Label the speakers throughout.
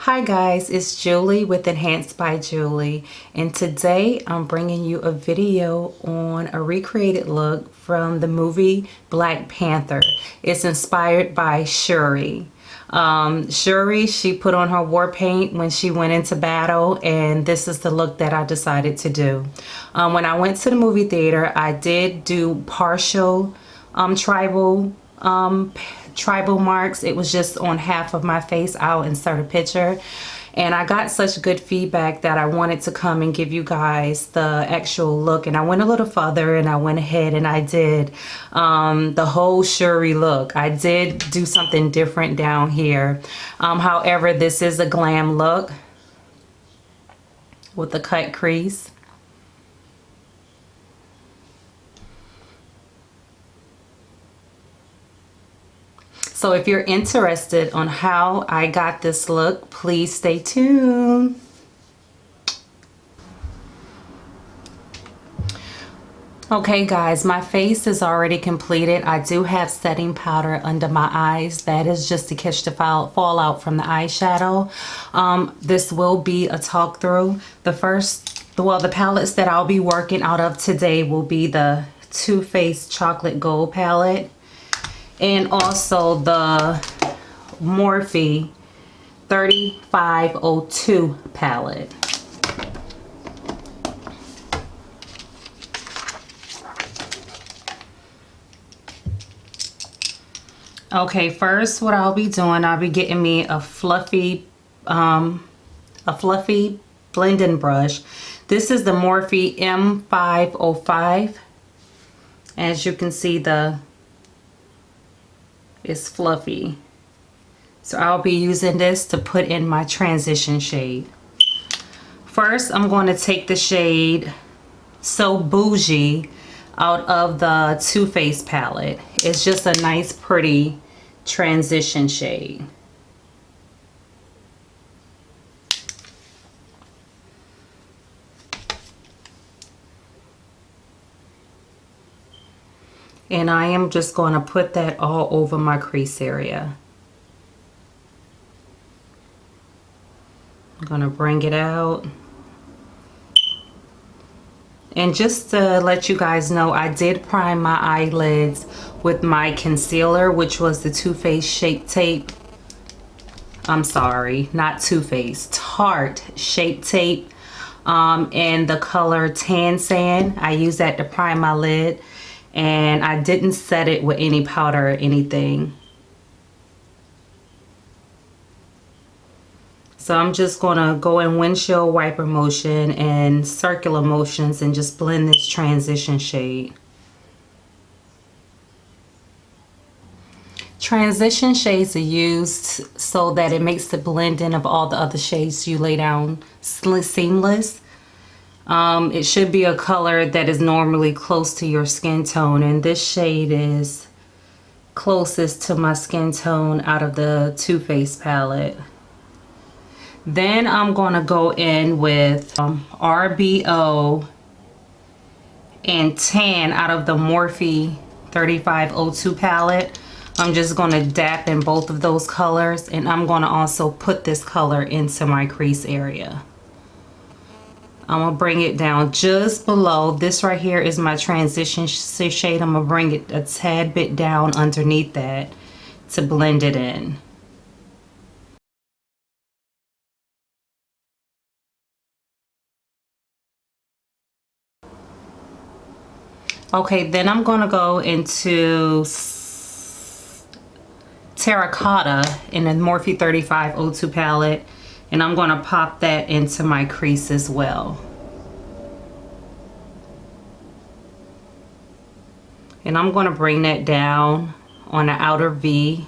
Speaker 1: Hi guys, it's Julie with Enhanced by Julie, and today I'm bringing you a video on a recreated look from the movie Black Panther. It's inspired by Shuri. Shuri, she put on her war paint when she went into battle, and this is the look that I decided to do. When I went to the movie theater, I did do partial tribal marks. It was just on half of my face. I'll insert a picture, and I got such good feedback that I wanted to come and give you guys the actual look, and I went a little further and I went ahead and I did the whole Shuri look. I did do something different down here. However, this is a glam look with the cut crease. So if you're interested on how I got this look, please stay tuned. Okay guys, my face is already completed. I do have setting powder under my eyes. That is just to catch the fallout from the eyeshadow. This will be a talk through. The palettes that I'll be working out of today will be the Too Faced Chocolate Gold palette, and also the Morphe 3502 palette. Okay, first what I'll be doing, I'll be getting me a fluffy blending brush. This is the Morphe M505. As you can see, it's fluffy. So I'll be using this to put in my transition shade. First, I'm going to take the shade So Bougie out of the Too Faced palette. It's just a nice, pretty transition shade. And I am just going to put that all over my crease area. I'm going to bring it out. And just to let you guys know, I did prime my eyelids with my concealer, which was the Too Faced Shape Tape. I'm sorry, not Too Faced, Tarte Shape Tape in the color Tan Sand. I use that to prime my lid. And I didn't set it with any powder or anything. So I'm just going to go in windshield wiper motion and circular motions and just blend this transition shade. Transition shades are used so that it makes the blending of all the other shades you lay down seamless. It should be a color that is normally close to your skin tone, and this shade is closest to my skin tone out of the Too Faced palette. Then I'm going to go in with RBO and Tan out of the Morphe 3502 palette. I'm just going to dap in both of those colors, and I'm going to also put this color into my crease area. I'm going to bring it down just below. This right here is my transition shade. I'm going to bring it a tad bit down underneath that to blend it in. Okay, then I'm going to go into Terracotta in the Morphe 3502 palette. And I'm going to pop that into my crease as well. And I'm going to bring that down on the outer V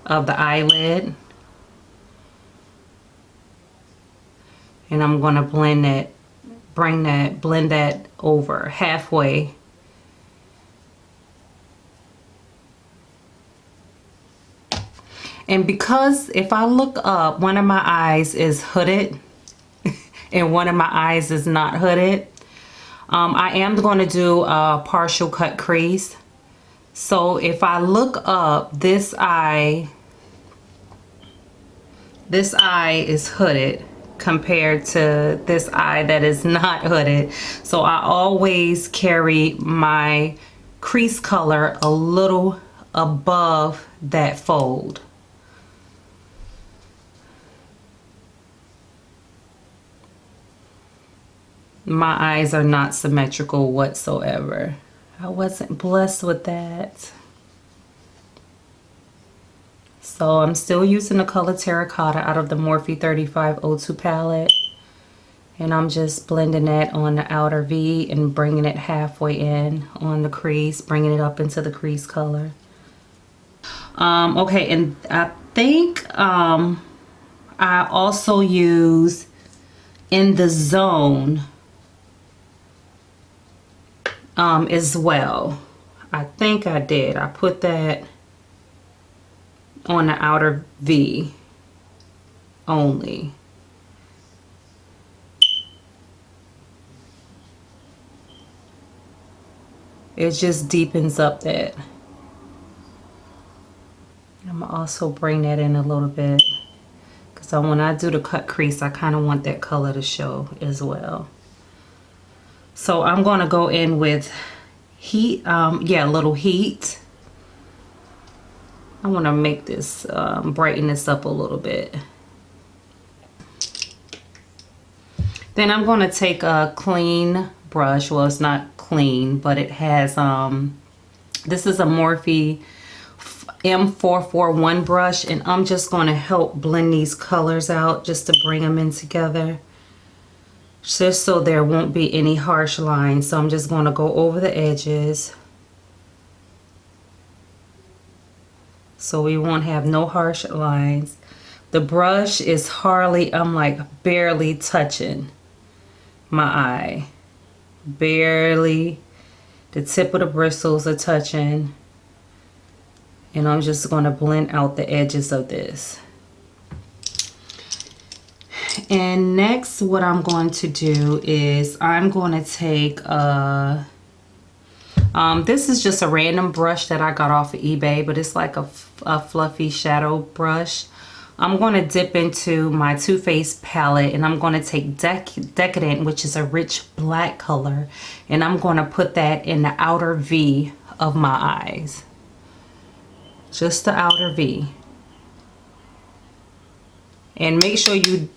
Speaker 1: of the eyelid. And I'm going to blend that over halfway. And because if I look up, one of my eyes is hooded and one of my eyes is not hooded, I am going to do a partial cut crease. So if I look up, this eye This eye is hooded compared to this eye that is not hooded. So I always carry my crease color a little above that fold. My eyes are not symmetrical whatsoever. I wasn't blessed with that. So I'm still using the color Terracotta out of the Morphe 3502 palette. And I'm just blending that on the outer V and bringing it halfway in on the crease, bringing it up into the crease color. Okay, and I think I also use In the Zone as well. I think I did. I put that on the outer V only. It just deepens up that. I'm gonna also bring that in a little bit because when I do the cut crease, I kind of want that color to show as well. So I'm gonna go in with heat, yeah, a little heat. I want to make this brighten this up a little bit. Then I'm going to take a clean brush. Well, it's not clean, but it has this is a Morphe M441 brush, and I'm just going to help blend these colors out just to bring them in together, just so there won't be any harsh lines. So I'm just going to go over the edges so we won't have no harsh lines. The brush is hardly, I'm like barely touching my eye. Barely. The tip of the bristles are touching. And I'm just going to blend out the edges of this. And next what I'm going to do is I'm going to take this is just a random brush that I got off of eBay, but it's like a fluffy shadow brush. I'm going to dip into my Too Faced palette, and I'm going to take Decadent, which is a rich black color, and I'm going to put that in the outer V of my eyes. Just the outer V. And make sure you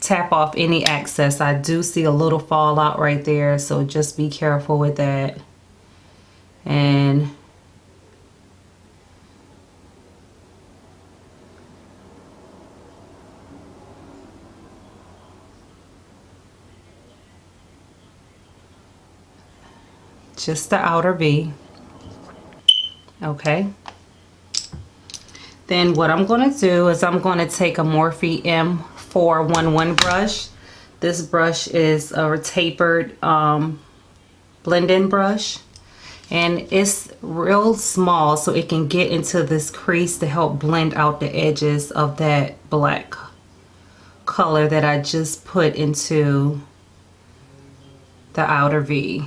Speaker 1: tap off any excess. I do see a little fallout right there, so just be careful with that. And just the outer V. Okay. Then what I'm going to do is I'm going to take a Morphe M411 brush. This brush is a tapered blend-in brush. And it's real small, so it can get into this crease to help blend out the edges of that black color that I just put into the outer V.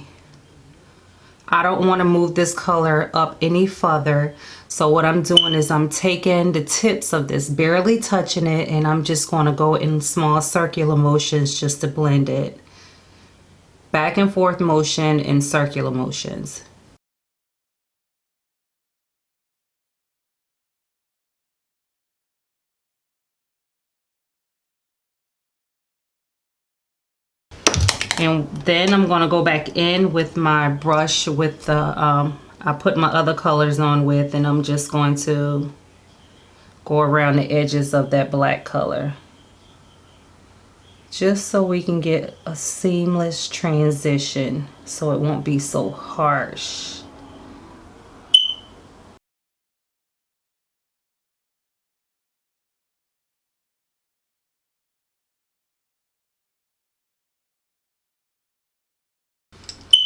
Speaker 1: I don't want to move this color up any further. So what I'm doing is I'm taking the tips of this, barely touching it, and I'm just going to go in small circular motions just to blend it. Back and forth motion and circular motions. And then I'm going to go back in with my brush with the, I put my other colors on with, and I'm just going to go around the edges of that black color. Just so we can get a seamless transition, so it won't be so harsh.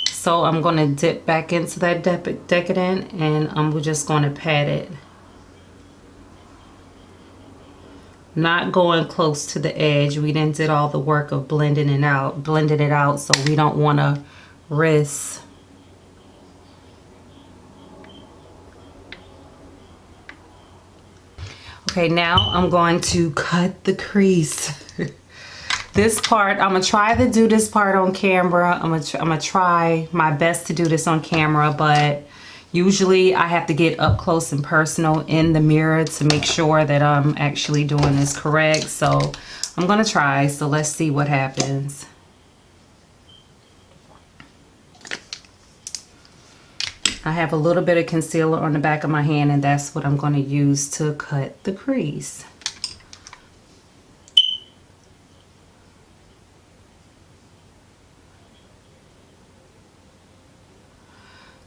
Speaker 1: So I'm going to dip back into that Decadent, and I'm just going to pat it. Not going close to the edge. We done did all the work of blending it out, so we don't want to risk Okay, now I'm going to cut the crease. This part, I'm gonna try to do this part on camera. I'm gonna try my best to do this on camera, but usually I have to get up close and personal in the mirror to make sure that I'm actually doing this correct. So I'm gonna try, so let's see what happens. I have a little bit of concealer on the back of my hand, and that's what I'm gonna use to cut the crease.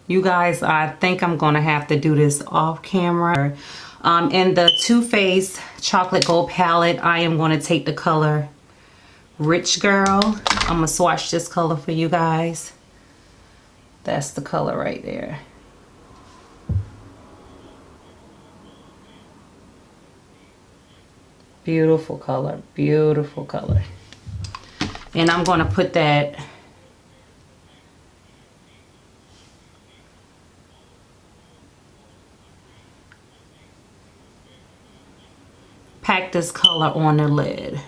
Speaker 1: You guys, I think I'm gonna have to do this off camera. In the Too Faced Chocolate Gold palette, I am gonna take the color Rich Girl. I'm gonna swatch this color for you guys. That's the color right there. Beautiful color, beautiful color. And I'm gonna put that pack this color on the lid.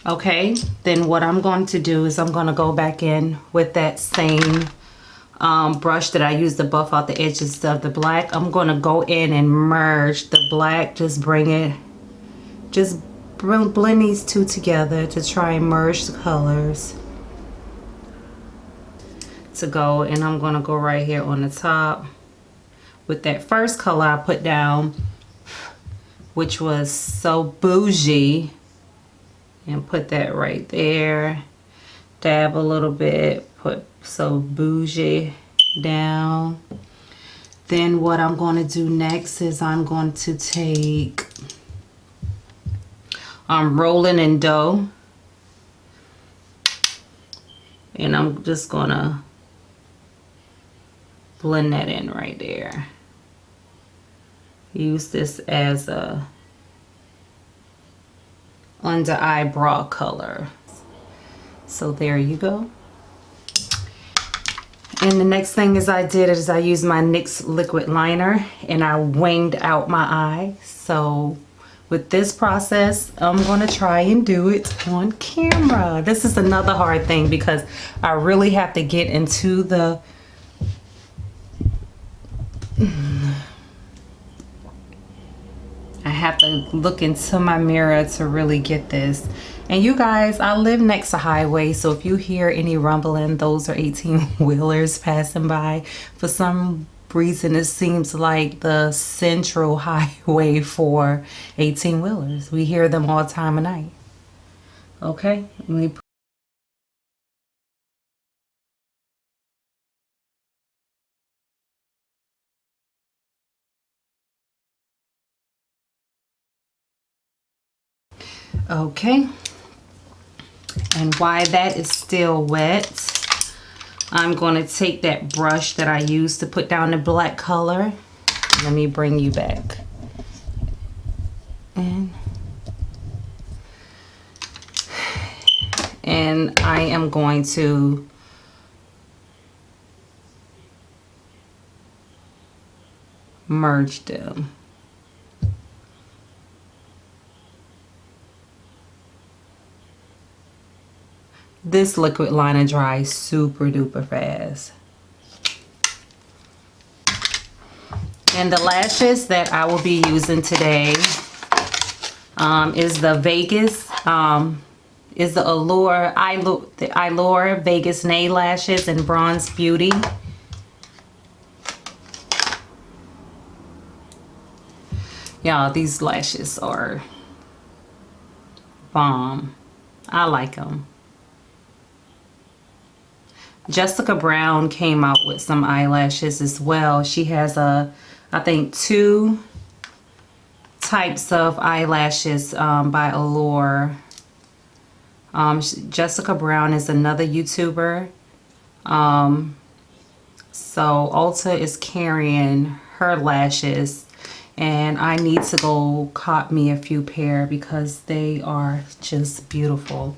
Speaker 1: Okay, then what I'm going to do is I'm going to go back in with that same brush that I used to buff out the edges of the black. I'm going to go in and merge the black, just blend these two together to try and merge the colors to go. And I'm going to go right here on the top with that first color I put down, which was So Bougie, and put that right there. Dab a little bit, put So Bougie down. Then what I'm going to do next is I'm going to take Rolling in Dough, and I'm just going to blend that in right there. Use this as a under eyebrow color. So there you go. And the next thing I used my NYX liquid liner and I winged out my eye. So with this process, I'm gonna try and do it on camera. This is another hard thing because I really have to get into the I have to look into my mirror to really get this. And you guys, I live next to highway, so if you hear any rumbling, those are 18-wheelers passing by. For some reason, it seems like the central highway for 18-wheelers. We hear them all time of night. Okay, let me put okay. And while that is still wet, I'm going to take that brush that I used to put down the black color. Let me bring you back. And I am going to merge them. This liquid liner dries super duper fast. And the lashes that I will be using today is the Allure Vegas Nail Lashes in Bronze Beauty. Y'all, these lashes are bomb. I like them. Jessica Brown came out with some eyelashes as well. She has I think 2 types of eyelashes by Allure. Jessica Brown is another YouTuber. So Ulta is carrying her lashes. And I need to go cop me a few pair because they are just beautiful.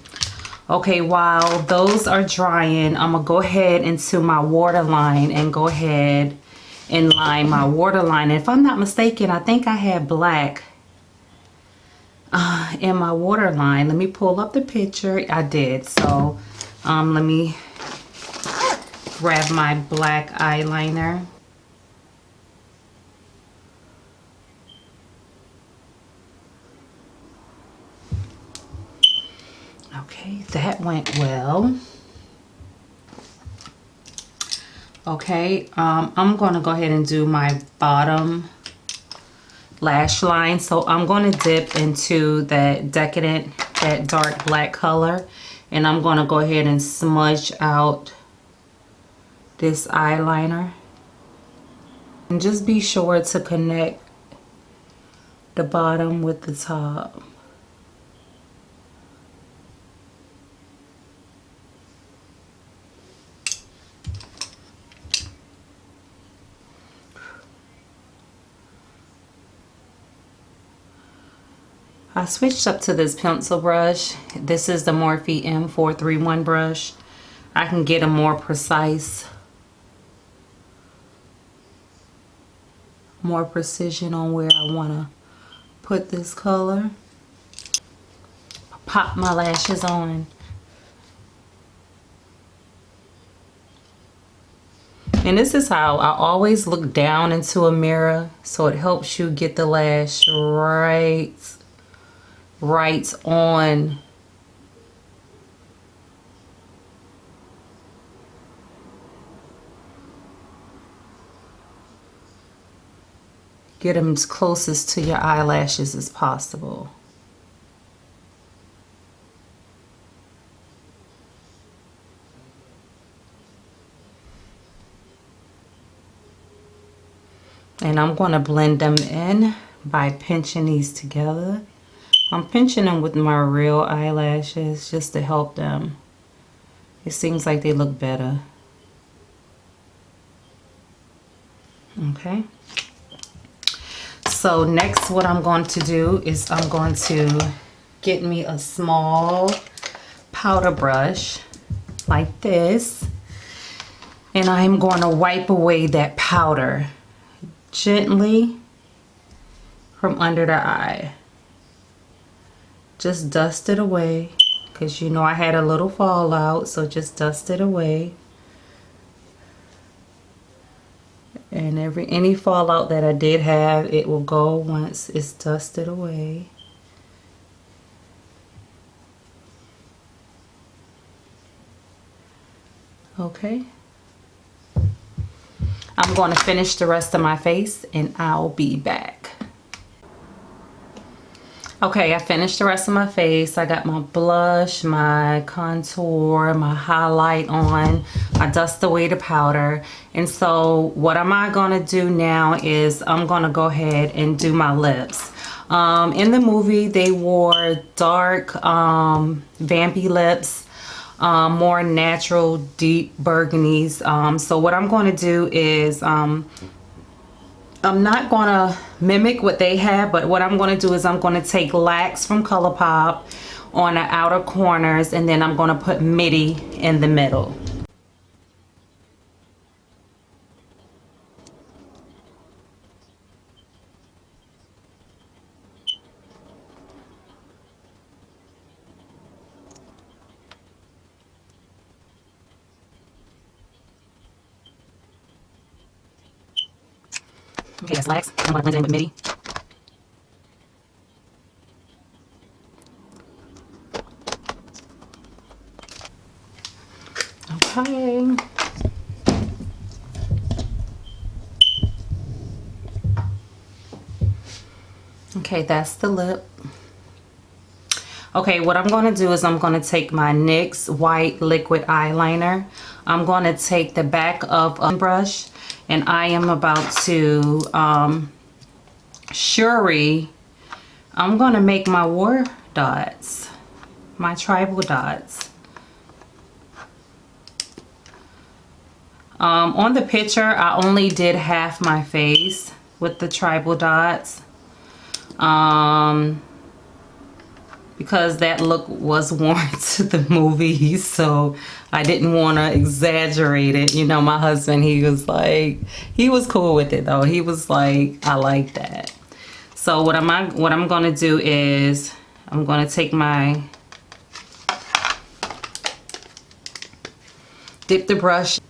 Speaker 1: Okay, while those are drying, I'm gonna go ahead into my waterline and go ahead and line my waterline. If I'm not mistaken, I think I had black in my waterline. Let me pull up the picture. I did. So let me grab my black eyeliner. Okay, that went well. Okay, I'm gonna go ahead and do my bottom lash line. So I'm going to dip into that decadent, that dark black color, and I'm going to go ahead and smudge out this eyeliner. And just be sure to connect the bottom with the top. I switched up to this pencil brush. This is the Morphe M431 brush. I can get a more precise, more precision on where I want to put this color. Pop my lashes on. And this is how I always look down into a mirror, so it helps you get the lash right on. Get them as closest to your eyelashes as possible. And I'm going to blend them in by pinching these together. I'm pinching them with my real eyelashes just to help them. It seems like they look better. Okay. So next what I'm going to do is I'm going to get me a small powder brush like this. And I'm going to wipe away that powder gently from under the eye. Just dust it away, because you know I had a little fallout, so just dust it away. And any fallout that I did have, it will go once it's dusted away. Okay. I'm going to finish the rest of my face and I'll be back. Okay, I finished the rest of my face. I got my blush, my contour, my highlight on. I dust away the powder. And so what am I gonna do now is I'm gonna go ahead and do my lips. In the movie, they wore dark, vampy lips, more natural, deep burgundies. So what I'm gonna do is, I'm not going to mimic what they have, but what I'm going to do is I'm going to take Lax from ColourPop on the outer corners, and then I'm going to put Midi in the middle. Okay, that's Lax. I'm going to blend it in with Midi. Okay. Okay, that's the lip. Okay, what I'm going to do is I'm going to take my NYX white liquid eyeliner. I'm going to take the back of a brush, and I am about to Shuri. I'm going to make my war dots, my tribal dots. On the picture, I only did half my face with the tribal dots. Because that look was worn to the movie, so I didn't want to exaggerate it. You know, my husband, he was cool with it though. He was like, I like that. So what I'm gonna do is I'm gonna take my dip the brush,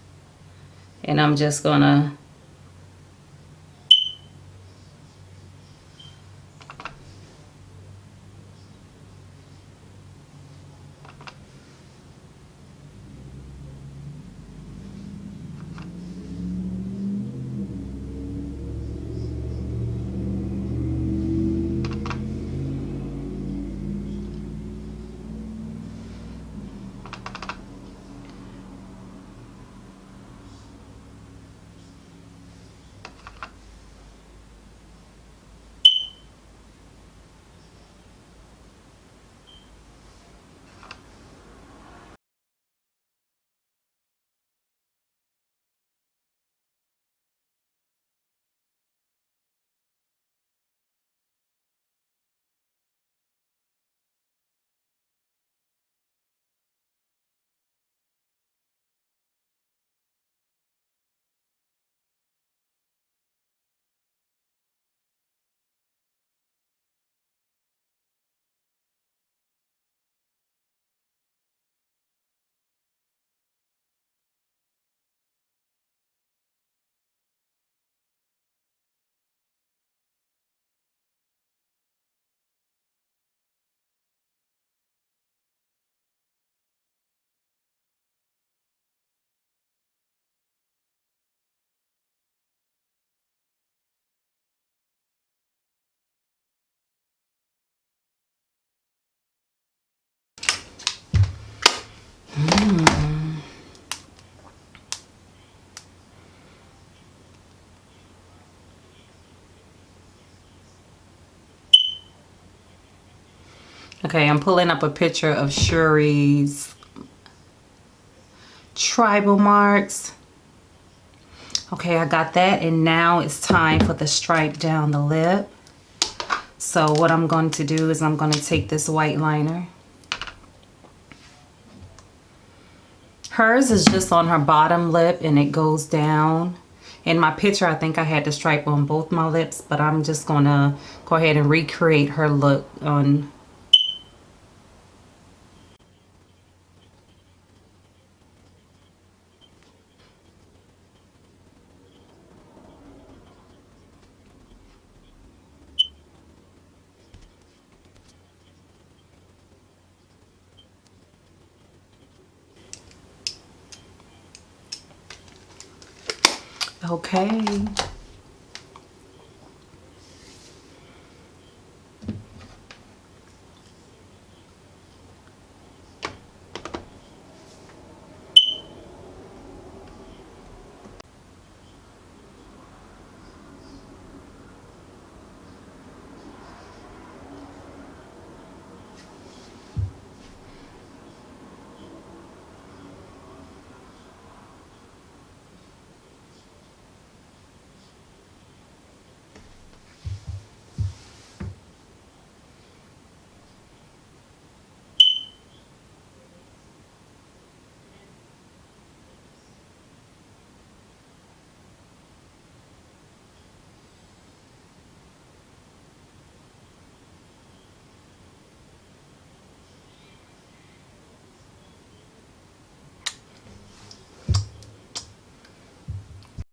Speaker 1: and I'm just gonna okay, I'm pulling up a picture of Shuri's tribal marks. Okay, I got that, and now it's time for the stripe down the lip. So what I'm going to do is I'm going to take this white liner. Hers is just on her bottom lip and it goes down. In my picture, I think I had the stripe on both my lips, but I'm just going to go ahead and recreate her look on. Okay.